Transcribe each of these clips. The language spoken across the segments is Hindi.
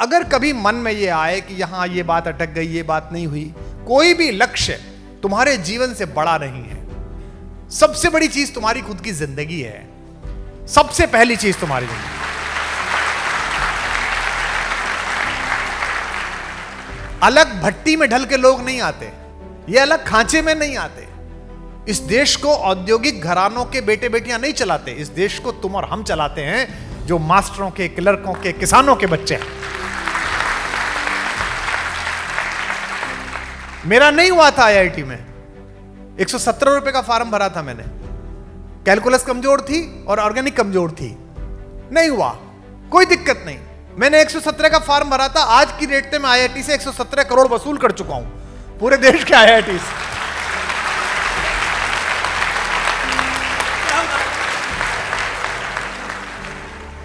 अगर कभी मन में ये आए कि यहां ये बात अटक गई, ये बात नहीं हुई, कोई भी लक्ष्य तुम्हारे जीवन से बड़ा नहीं है। सबसे बड़ी चीज तुम्हारी खुद की जिंदगी है। सबसे पहली चीज तुम्हारी जिंदगी। अलग भट्टी में ढल के लोग नहीं आते, ये अलग खांचे में नहीं आते। इस देश को औद्योगिक घरानों के बेटे बेटियां नहीं चलाते। इस देश को तुम और हम चलाते हैं, जो मास्टरों के, क्लर्कों के, किसानों के बच्चे हैं। मेरा नहीं हुआ था आईआईटी में, 117 रुपए का फॉर्म भरा था मैंने। कैलकुलस कमजोर थी और ऑर्गेनिक कमजोर थी, नहीं हुआ, कोई दिक्कत नहीं। मैंने 117 का फॉर्म भरा था। आज की रेट में मैं आईआईटी से 117 करोड़ वसूल कर चुका हूं, पूरे देश के आईआईटी से।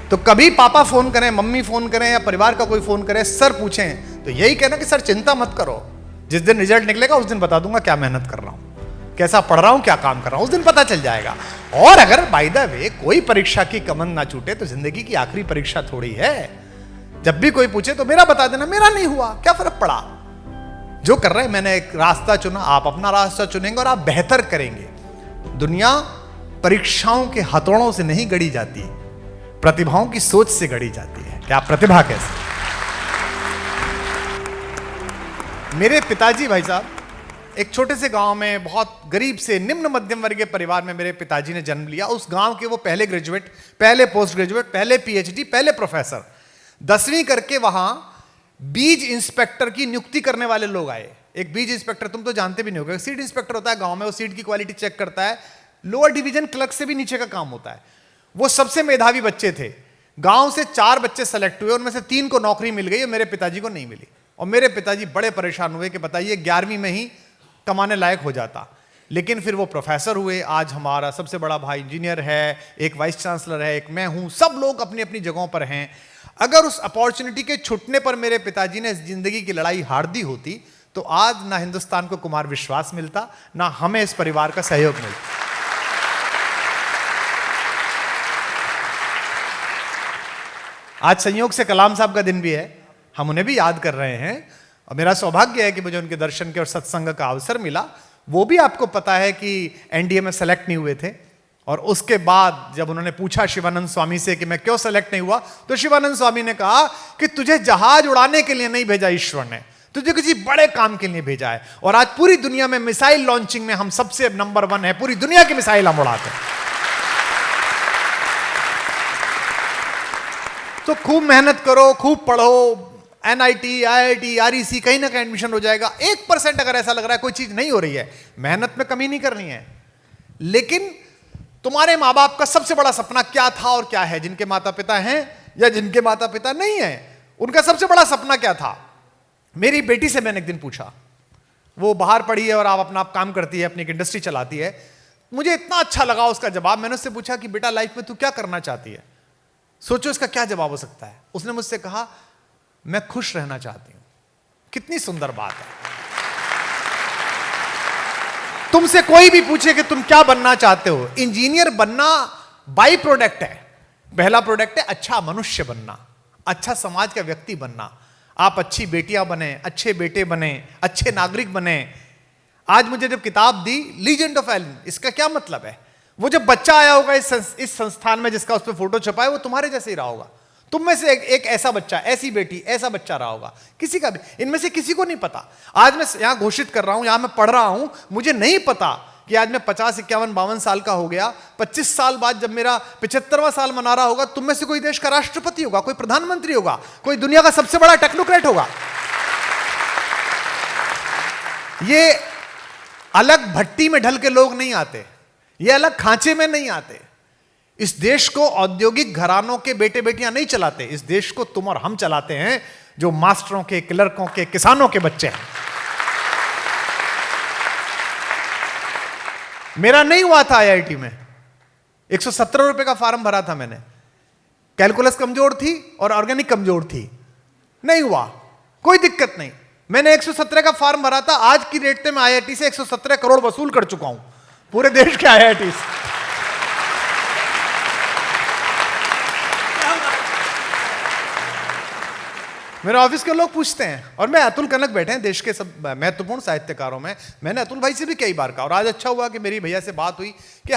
तो कभी पापा फोन करें, मम्मी फोन करें या परिवार का कोई फोन करे, सर पूछें, तो यही कहना कि सर चिंता मत करो, जिस दिन रिजल्ट निकलेगा उस दिन बता दूंगा क्या मेहनत कर रहा हूं, कैसा पढ़ रहा हूं, क्या काम कर रहा हूं, उस दिन पता चल जाएगा। और अगर बाय द वे कोई परीक्षा की कमन ना छूटे तो जिंदगी की आखिरी परीक्षा थोड़ी है। जब भी कोई पूछे तो मेरा बता देना, मेरा नहीं हुआ, क्या फर्क पड़ा। जो कर रहे हैं, मैंने एक रास्ता चुना, आप अपना रास्ता चुनेंगे और आप बेहतर करेंगे। दुनिया परीक्षाओं के हथौड़ों से नहीं गढ़ी जाती, प्रतिभाओं की सोच से गढ़ी जाती है। क्या प्रतिभा कैसे। मेरे पिताजी भाई साहब, एक छोटे से गांव में बहुत गरीब से निम्न मध्यम वर्गीय परिवार में मेरे पिताजी ने जन्म लिया। उस गांव के वो पहले ग्रेजुएट, पहले पोस्ट ग्रेजुएट, पहले पीएचडी, पहले प्रोफेसर। 10वीं करके वहां बीज इंस्पेक्टर की नियुक्ति करने वाले लोग आए। एक बीज इंस्पेक्टर तुम तो जानते भी नहीं होगे, सीड इंस्पेक्टर होता है गांव में, वो सीड की क्वालिटी चेक करता है। लोअर डिवीजन क्लर्क से भी नीचे का काम होता है। वो सबसे मेधावी बच्चे थे। गांव से 4 बच्चे सेलेक्ट हुए, उनमें से 3 को नौकरी मिल गई और मेरे पिताजी को नहीं मिली। और मेरे पिताजी बड़े परेशान हुए कि बताइए 11वीं में ही कमाने लायक हो जाता। लेकिन फिर वो प्रोफेसर हुए। आज हमारा सबसे बड़ा भाई इंजीनियर है, एक वाइस चांसलर है, एक मैं हूं। सब लोग अपनी अपनी जगहों पर हैं। अगर उस अपॉर्चुनिटी के छूटने पर मेरे पिताजी ने जिंदगी की लड़ाई हार दी होती तो आज ना हिंदुस्तान को कुमार विश्वास मिलता, ना हमें इस परिवार का सहयोग मिलता। आज संयोग से कलाम साहब का दिन भी है, हम उन्हें भी याद कर रहे हैं। और मेरा सौभाग्य है कि मुझे उनके दर्शन के और सत्संग का अवसर मिला। वो भी आपको पता है कि एनडीए में सेलेक्ट नहीं हुए थे। और उसके बाद जब उन्होंने पूछा शिवानंद स्वामी से कि मैं क्यों सेलेक्ट नहीं हुआ, तो शिवानंद स्वामी ने कहा कि तुझे जहाज उड़ाने के लिए नहीं भेजा ईश्वर ने, तुझे किसी बड़े काम के लिए भेजा है। और आज पूरी दुनिया में मिसाइल लॉन्चिंग में हम सबसे नंबर 1 है। पूरी दुनिया की मिसाइल हम उड़ाते हैं। तो खूब मेहनत करो, खूब पढ़ो। एनआईटी, आईआईटी, आरईसी, कहीं ना कहीं एडमिशन हो जाएगा। 1% अगर ऐसा लग रहा है कोई चीज नहीं हो रही है, मेहनत में कमी नहीं करनी है। लेकिन तुम्हारे माँ बाप का सबसे बड़ा सपना क्या था और क्या है? जिनके माता पिता हैं या जिनके माता पिता नहीं हैं, उनका सबसे बड़ा सपना क्या था? मेरी बेटी से मैंने एक दिन पूछा, वो बाहर पढ़ी है और आप अपना काम करती है, अपनी एक इंडस्ट्री चलाती है। मुझे इतना अच्छा लगा उसका जवाब। मैंने उससे पूछा कि बेटा लाइफ में तू क्या करना चाहती है? सोचो इसका क्या जवाब हो सकता है। उसने मुझसे कहा मैं खुश रहना चाहती हूं। कितनी सुंदर बात है। तुमसे कोई भी पूछे कि तुम क्या बनना चाहते हो, इंजीनियर बनना बाई प्रोडक्ट है। पहला प्रोडक्ट है अच्छा मनुष्य बनना, अच्छा समाज का व्यक्ति बनना। आप अच्छी बेटियां बने, अच्छे बेटे बने, अच्छे नागरिक बने। आज मुझे जब किताब दी लीजेंड ऑफ एलन, इसका क्या मतलब है? वो जब बच्चा आया होगा इस संस्थान में जिसका उस पर फोटो छपा है, वो तुम्हारे जैसे ही रहा होगा। तुम में से एक ऐसा बच्चा, ऐसी बेटी, ऐसा बच्चा रहा होगा। किसी का भी, इनमें से किसी को नहीं पता। आज मैं यहां घोषित कर रहा हूं, यहां मैं पढ़ रहा हूं, मुझे नहीं पता कि आज मैं 50, 51, 52 साल का हो गया। 25 साल बाद जब मेरा 75वां साल मना रहा होगा, तुम में से कोई देश का राष्ट्रपति होगा, कोई प्रधानमंत्री होगा, कोई दुनिया का सबसे बड़ा टेक्नोक्रेट होगा। ये अलग भट्टी में ढल के लोग नहीं आते, ये अलग खांचे में नहीं आते। इस देश को औद्योगिक घरानों के बेटे बेटियां नहीं चलाते। इस देश को तुम और हम चलाते हैं, जो मास्टरों के, क्लर्कों के, किसानों के बच्चे हैं। मेरा नहीं हुआ था आईआईटी में, 117 रुपए का फॉर्म भरा था मैंने। कैलकुलस कमजोर थी और ऑर्गेनिक कमजोर थी, नहीं हुआ, कोई दिक्कत नहीं। मैंने 117 का फॉर्म भरा था। आज की रेट में मैं आईआईटी से 117 करोड़ वसूल कर चुका हूं, पूरे देश के आईआईटी से। मेरे ऑफिस के लोग पूछते हैं, और मैं अतुल कनक बैठे हैं देश के सब महत्वपूर्ण साहित्यकारों में, मैंने अतुल भाई से भी कई बार कहा, और आज अच्छा हुआ कि मेरी भैया से बात हुई कि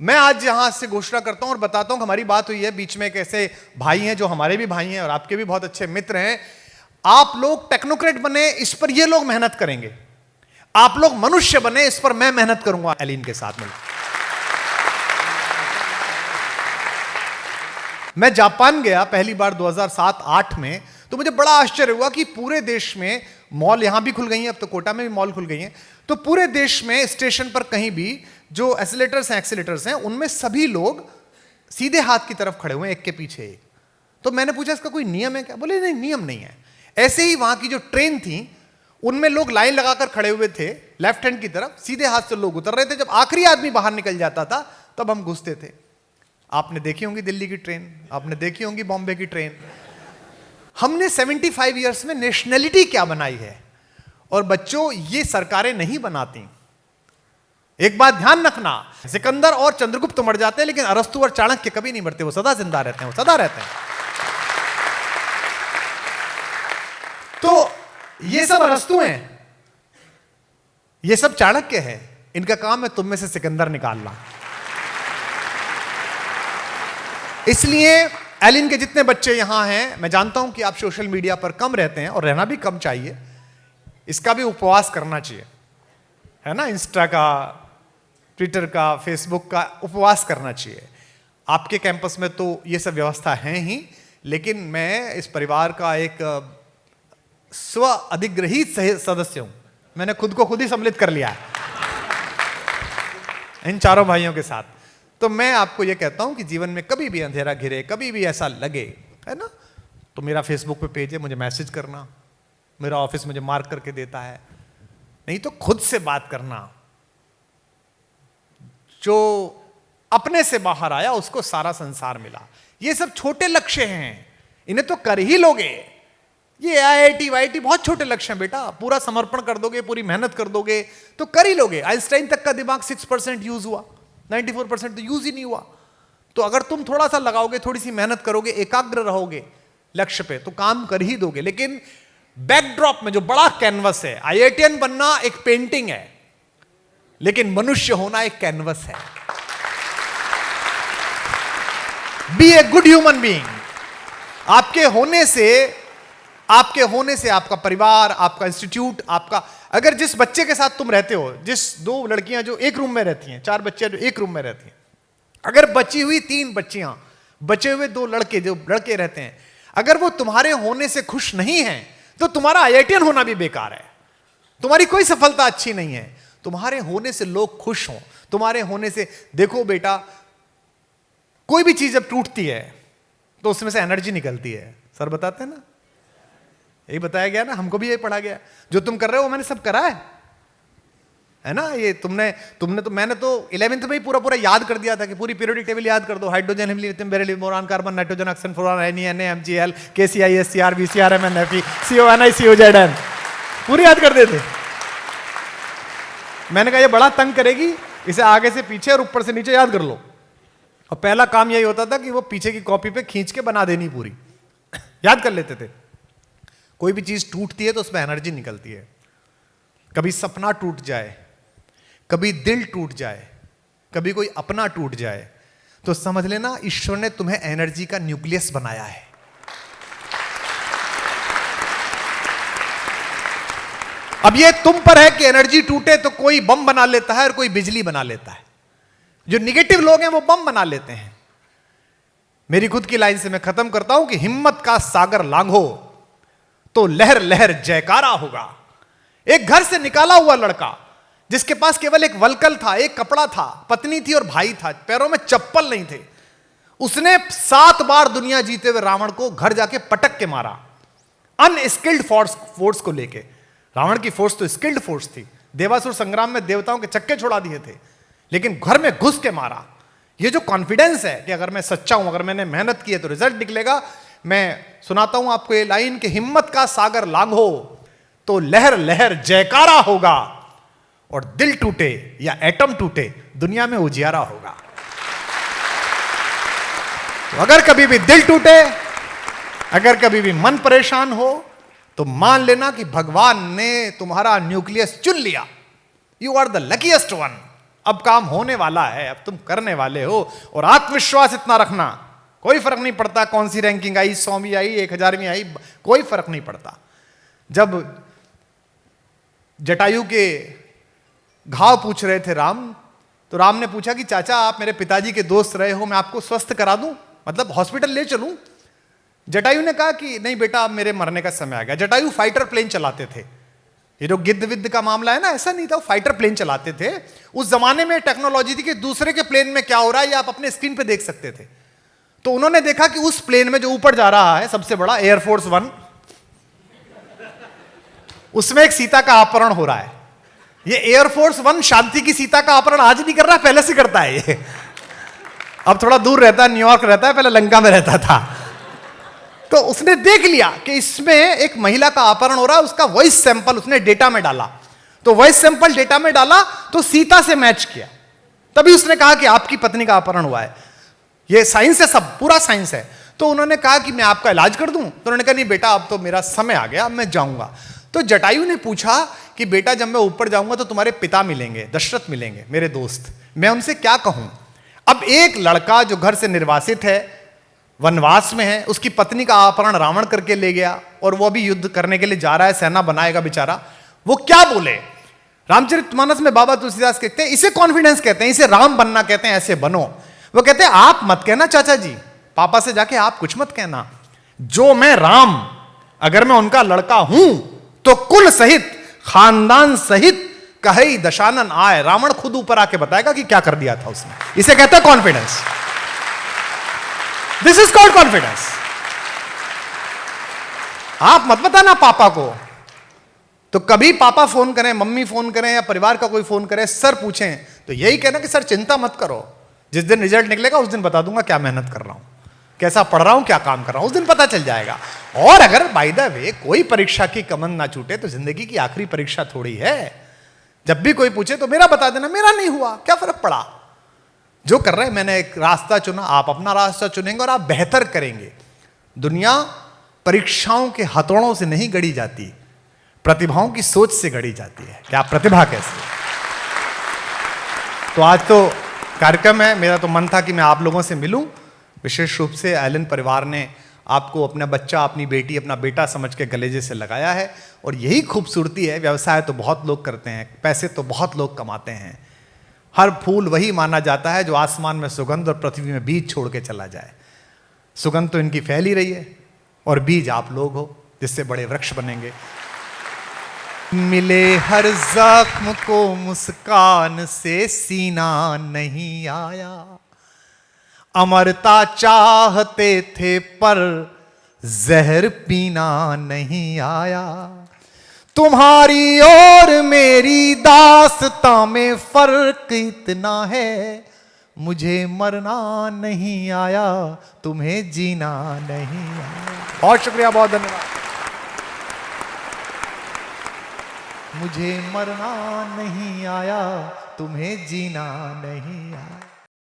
मैं आज यहां से घोषणा करता हूं और बताता हूं कि हमारी बात हुई है, बीच में कैसे भाई हैं जो हमारे भी भाई हैं और आपके भी बहुत अच्छे मित्र हैं। आप लोग टेक्नोक्रेट बने, इस पर ये लोग मेहनत करेंगे, आप लोग मनुष्य बने, इस पर मैं मेहनत करूंगा एलिन के साथ मिलकर। मैं जापान गया पहली बार 2007-8 में, तो मुझे बड़ा आश्चर्य हुआ कि पूरे देश में मॉल, यहां भी खुल गई हैं, अब तो कोटा में भी मॉल खुल गई हैं, तो पूरे देश में स्टेशन पर कहीं भी जो एक्सीलेटर्स हैं उनमें सभी लोग सीधे हाथ की तरफ खड़े हुए हैं, एक के पीछे एक। तो मैंने पूछा इसका कोई नियम है क्या? बोले नहीं, नियम नहीं है। ऐसे ही वहां की जो ट्रेन थी उनमें लोग लाइन लगाकर खड़े हुए थे, लेफ्ट हैंड की तरफ सीधे हाथ से लोग उतर रहे थे, जब आखिरी आदमी बाहर निकल जाता था तब हम घुसते थे। आपने देखी होंगी दिल्ली की ट्रेन, आपने देखी होंगी बॉम्बे की ट्रेन। हमने 75 इयर्स में नेशनलिटी क्या बनाई है, और बच्चों ये सरकारें नहीं बनाती। एक बात ध्यान रखना, सिकंदर और चंद्रगुप्त मर जाते हैं लेकिन अरस्तु और चाणक्य कभी नहीं मरते, वो सदा जिंदा रहते हैं, वो सदा रहते हैं। तो ये सब अरस्तु हैं, ये सब चाणक्य है, इनका काम है तुम में से सिकंदर निकालना। इसलिए एलिन के जितने बच्चे यहां हैं, मैं जानता हूं कि आप सोशल मीडिया पर कम रहते हैं और रहना भी कम चाहिए, इसका भी उपवास करना चाहिए, है ना, इंस्टा का, ट्विटर का, फेसबुक का उपवास करना चाहिए। आपके कैंपस में तो ये सब व्यवस्था है ही, लेकिन मैं इस परिवार का एक स्व अधिग्रहित सदस्य हूं, मैंने खुद को खुद ही सम्मिलित कर लिया है इन चारों भाइयों के साथ। तो मैं आपको यह कहता हूं कि जीवन में कभी भी अंधेरा घिरे, कभी भी ऐसा लगे, है ना, तो मेरा फेसबुक पे पेज है, मुझे मैसेज करना, मेरा ऑफिस मुझे मार्क करके देता है, नहीं तो खुद से बात करना। जो अपने से बाहर आया उसको सारा संसार मिला। ये सब छोटे लक्ष्य हैं, इन्हें तो कर ही लोगे। ये IIT वाईटी बहुत छोटे लक्ष्य हैं बेटा, पूरा समर्पण कर दोगे, पूरी मेहनत कर दोगे तो कर ही लोगे। आइंस्टाइन तक का दिमाग 6% यूज हुआ, 94% तो यूज ही नहीं हुआ। तो अगर तुम थोड़ा सा लगाओगे, थोड़ी सी मेहनत करोगे, एकाग्र रहोगे लक्ष्य पे, तो काम कर ही दोगे। लेकिन बैकड्रॉप में जो बड़ा कैनवस है, IITian बनना एक पेंटिंग है, लेकिन मनुष्य होना एक कैनवस है। Be a good human being. आपके होने से आपका परिवार, आपका इंस्टीट्यूट, आपका, अगर जिस बच्चे के साथ तुम रहते हो, जिस 2 लड़कियां जो एक रूम में रहती हैं, 4 बच्चे जो एक रूम में रहती हैं, अगर बची हुई 3 बच्चियां, बचे हुए 2 लड़के जो लड़के रहते हैं, अगर वो तुम्हारे होने से खुश नहीं हैं, तो तुम्हारा IITian होना भी बेकार है, तुम्हारी कोई सफलता अच्छी नहीं है। तुम्हारे होने से लोग खुश हों, तुम्हारे होने से, देखो बेटा, कोई भी चीज जब टूटती है तो उसमें से एनर्जी निकलती है। सर बताते हैं ना, यही बताया गया ना, हमको भी यही पढ़ा गया। जो तुम कर रहे हो मैंने सब करा है ना। ये तुमने तो, मैंने तो 11th में ही पूरा याद कर दिया था कि पूरी पीरियोडिक टेबल याद कर दो। Hydrogen, helium, lithium, beryllium, boron, carbon, nitrogen, oxygen, fluorine, Na, MgL, KCl, Cr, Bcr, Mn, Fe, CONi, COZn, पूरी याद कर देते। मैंने कहा ये बड़ा तंग करेगी, इसे आगे से पीछे और ऊपर से नीचे याद कर लो। और पहला काम यही होता था कि वो पीछे की कॉपी पे खींच के बना देनी पूरी, याद कर लेते थे। कोई भी चीज टूटती है तो उसमें एनर्जी निकलती है। कभी सपना टूट जाए, कभी दिल टूट जाए, कभी कोई अपना टूट जाए, तो समझ लेना ईश्वर ने तुम्हें एनर्जी का न्यूक्लियस बनाया है। अब ये तुम पर है कि एनर्जी टूटे तो कोई बम बना लेता है और कोई बिजली बना लेता है। जो निगेटिव लोग हैं वो बम बना लेते हैं। मेरी खुद की लाइन से मैं खत्म करता हूं कि हिम्मत का सागर लांघो तो लहर लहर जयकारा होगा। एक घर से निकाला हुआ लड़का जिसके पास केवल एक वलकल था, एक कपड़ा था, पत्नी थी और भाई था, पैरों में चप्पल नहीं थे, उसने 7 बार दुनिया जीते हुए रावण को घर जाके पटक के मारा, अनस्किल्ड फोर्स को लेके। रावण की फोर्स तो स्किल्ड फोर्स थी, देवासुर संग्राम में देवताओं के चक्के छोड़ा दिए थे, लेकिन घर में घुस के मारा। ये जो कॉन्फिडेंस है कि अगर मैं सच्चा हूं, अगर मैंने मेहनत की है तो रिजल्ट निकलेगा। मैं सुनाता हूं आपको ये लाइन कि हिम्मत का सागर लांघो तो लहर लहर जयकारा होगा, और दिल टूटे या एटम टूटे दुनिया में उजियारा होगा। तो अगर कभी भी दिल टूटे अगर कभी भी मन परेशान हो तो मान लेना कि भगवान ने तुम्हारा न्यूक्लियस चुन लिया। You are the luckiest one. अब काम होने वाला है, अब तुम करने वाले हो। और आत्मविश्वास इतना रखना, कोई फर्क नहीं पड़ता कौन सी रैंकिंग आई, 100वीं आई, 1000वीं आई, कोई फर्क नहीं पड़ता। जब जटायु के घाव पूछ रहे थे राम, तो राम ने पूछा कि चाचा आप मेरे पिताजी के दोस्त रहे हो, मैं आपको स्वस्थ करा दूं, मतलब हॉस्पिटल ले चलूं? जटायु ने कहा कि नहीं बेटा, अब मेरे मरने का समय आ गया। जटायु फाइटर प्लेन चलाते थे। ये जो गिद्ध विद्ध का मामला है ना, ऐसा नहीं था, वो फाइटर प्लेन चलाते थे। उस जमाने में टेक्नोलॉजी थी कि दूसरे के प्लेन में क्या हो रहा है ये आप अपने स्क्रीन पे देख सकते थे। तो उन्होंने देखा कि उस प्लेन में जो ऊपर जा रहा है सबसे बड़ा एयरफोर्स 1, उसमें एक सीता का अपहरण हो रहा है। ये एयरफोर्स 1 शांति की सीता का अपहरण आज नहीं कर रहा, पहले से करता है ये। अब थोड़ा दूर रहता है, न्यूयॉर्क रहता है, पहले लंका में रहता था। तो उसने देख लिया कि इसमें एक महिला का अपहरण हो रहा है, उसका वॉइस सैंपल उसने डेटा में डाला। तो वॉइस सैंपल डेटा में डाला तो सीता से मैच किया। तभी उसने कहा कि आपकी पत्नी का अपहरण हुआ है। ये साइंस है, सब पूरा साइंस है। तो उन्होंने कहा कि मैं आपका इलाज कर दूं? तो उन्होंने कहा नहीं बेटा, अब तो मेरा समय आ गया, अब मैं जाऊंगा। तो जटायु ने पूछा कि बेटा जब मैं ऊपर जाऊंगा तो तुम्हारे पिता मिलेंगे, दशरथ मिलेंगे, मेरे दोस्त, मैं उनसे क्या कहूं? अब एक लड़का जो घर से निर्वासित है, वनवास में है, उसकी पत्नी का अपहरण रावण करके ले गया और वो भी युद्ध करने के लिए जा रहा है, सेना बनाएगा बेचारा, वो क्या बोले? रामचरितमानस में बाबा तुलसीदास कहते हैं इसे कॉन्फिडेंस कहते हैं, इसे राम बनना कहते हैं, ऐसे बनो। वो कहते हैं आप मत कहना चाचा जी, पापा से जाके आप कुछ मत कहना, जो मैं राम, अगर मैं उनका लड़का हूं तो कुल सहित, खानदान सहित कहे दशानन आए। रावण खुद ऊपर आके बताएगा कि क्या कर दिया था उसने। इसे कहते हैं confidence. This is called confidence. आप मत बताना पापा को। तो कभी पापा फोन करें, मम्मी फोन करें या परिवार का कोई फोन करे, सर पूछें, तो यही कहना कि सर चिंता मत करो, जिस दिन रिजल्ट निकलेगा उस दिन बता दूंगा क्या मेहनत कर रहा हूं, कैसा पढ़ रहा हूं, क्या काम कर रहा हूं, उस दिन पता चल जाएगा। और अगर बाय द वे कोई परीक्षा की कमंद ना छूटे तो जिंदगी की आखिरी परीक्षा थोड़ी है। जब भी कोई पूछे तो मेरा बता देना, मेरा नहीं हुआ, क्या फर्क पड़ा। जो कर रहे हैं, मैंने एक रास्ता चुना, आप अपना रास्ता चुनेंगे और आप बेहतर करेंगे। दुनिया परीक्षाओं के हथौड़ों से नहीं गढ़ी जाती, प्रतिभाओं की सोच से गढ़ी जाती है कि आप प्रतिभा कैसे। तो आज तो कार्यक्रम है, मेरा तो मन था कि मैं आप लोगों से मिलूं। विशेष रूप से एलन परिवार ने आपको अपना बच्चा, अपनी बेटी, अपना बेटा समझ के गलेजे से लगाया है। और यही खूबसूरती है। व्यवसाय तो बहुत लोग करते हैं, पैसे तो बहुत लोग कमाते हैं, हर फूल वही माना जाता है जो आसमान में सुगंध और पृथ्वी में बीज छोड़ के चला जाए। सुगंध तो इनकी फैल ही रही है और बीज आप लोग हो, जिससे बड़े वृक्ष बनेंगे। मिले हर जख्म को मुस्कान से सीना नहीं आया, अमरता चाहते थे पर जहर पीना नहीं आया। तुम्हारी और मेरी दास्तां में फर्क इतना है, मुझे मरना नहीं आया, तुम्हें जीना नहीं आया। बहुत शुक्रिया, बहुत धन्यवाद। मुझे मरना नहीं आया, तुम्हें जीना नहीं आया।